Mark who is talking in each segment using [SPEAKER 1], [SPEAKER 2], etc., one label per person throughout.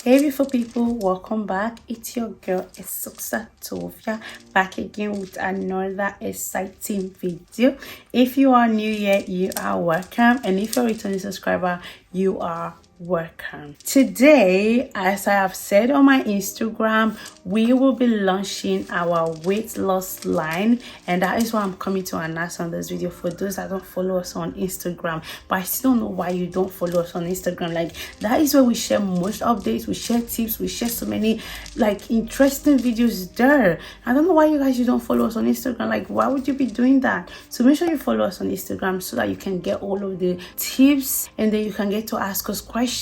[SPEAKER 1] Hey beautiful people, welcome back. It's your girl Tovia, back again with another exciting video. If you are new here, you are welcome, and if you're a returning subscriber, you are welcome. Today, as I have said on my Instagram, we will be launching our weight loss line, and that is why I'm coming to announce on this video. For those that don't follow us on Instagram, but I still don't know why you don't follow us on Instagram. Like, that is where we share most updates, we share tips, we share so many like interesting videos there. I don't know why you don't follow us on Instagram. Like, why would you be doing that? So make sure you follow us on Instagram so that you can get all of the tips, and then you can get to ask us questions,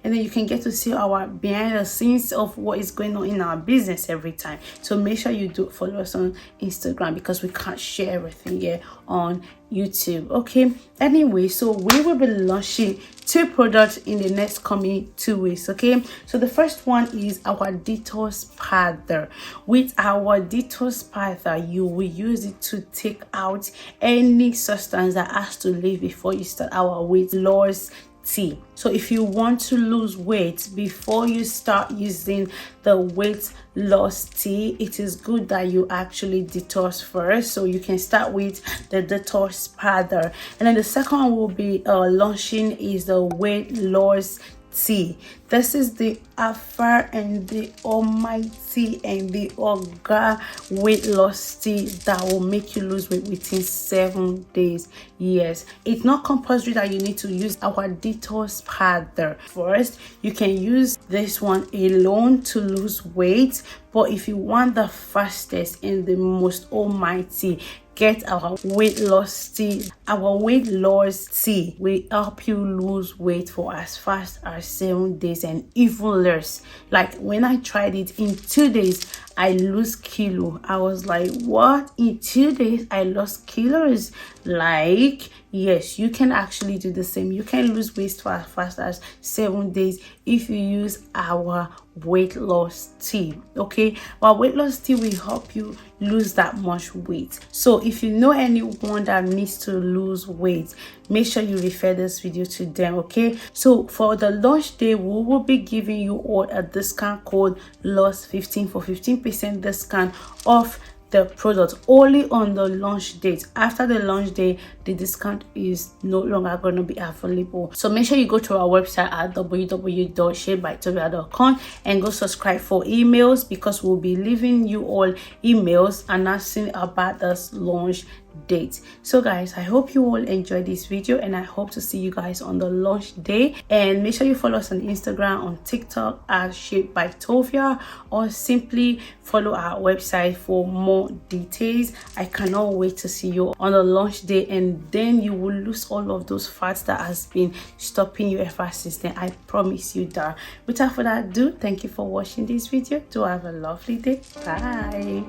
[SPEAKER 1] and then you can get to see our behind the scenes of what is going on in our business every time. So make sure you do follow us on Instagram, because we can't share everything here on YouTube. Okay, anyway, so we will be launching 2 products in the next coming 2 weeks. Okay, so the first one is our Detox powder. With our Detox powder, you will use it to take out any substance that has to leave before you start our weight loss tea. So if you want to lose weight before you start using the weight loss tea, it is good that you actually detox first. So you can start with the Detox powder, and then the second one will be launching is the weight loss tea. This is the Alpha and the Almighty and the Oga weight loss tea that will make you lose weight within 7 days. Yes, it's not compulsory that you need to use our Detox powder first. You can use this one alone to lose weight, but if you want the fastest and the most almighty, get our weight loss tea. Our weight loss tea will help you lose weight for as fast as 7 days and even less. Like, when I tried it, in 2 days I lose kilo. I was like, what? In 2 days I lost kilos? Like, yes, you can actually do the same. You can lose weight for as fast as 7 days if you use our weight loss tea. Okay, our weight loss tea will help you lose that much weight. So if you know anyone that needs to lose weight, make sure you refer this video to them. Okay, so for the launch day, we will be giving you all a discount code LOSS15 for 15% discount off the product only on the launch date. After the launch day, the discount is no longer going to be available. So make sure you go to our website at www.shadebytovia.com and go subscribe for emails, because we'll be leaving you all emails announcing about this launch date. So guys, I hope you all enjoyed this video, and I hope to see you guys on the launch day. And make sure you follow us on Instagram, on TikTok at Shadebytovia, or simply follow our website for more details. I cannot wait to see you on the launch day, and then you will lose all of those fats that has been stopping you ever since then. I promise you that. Without further ado, thank you for watching this video. Do have a lovely day. Bye.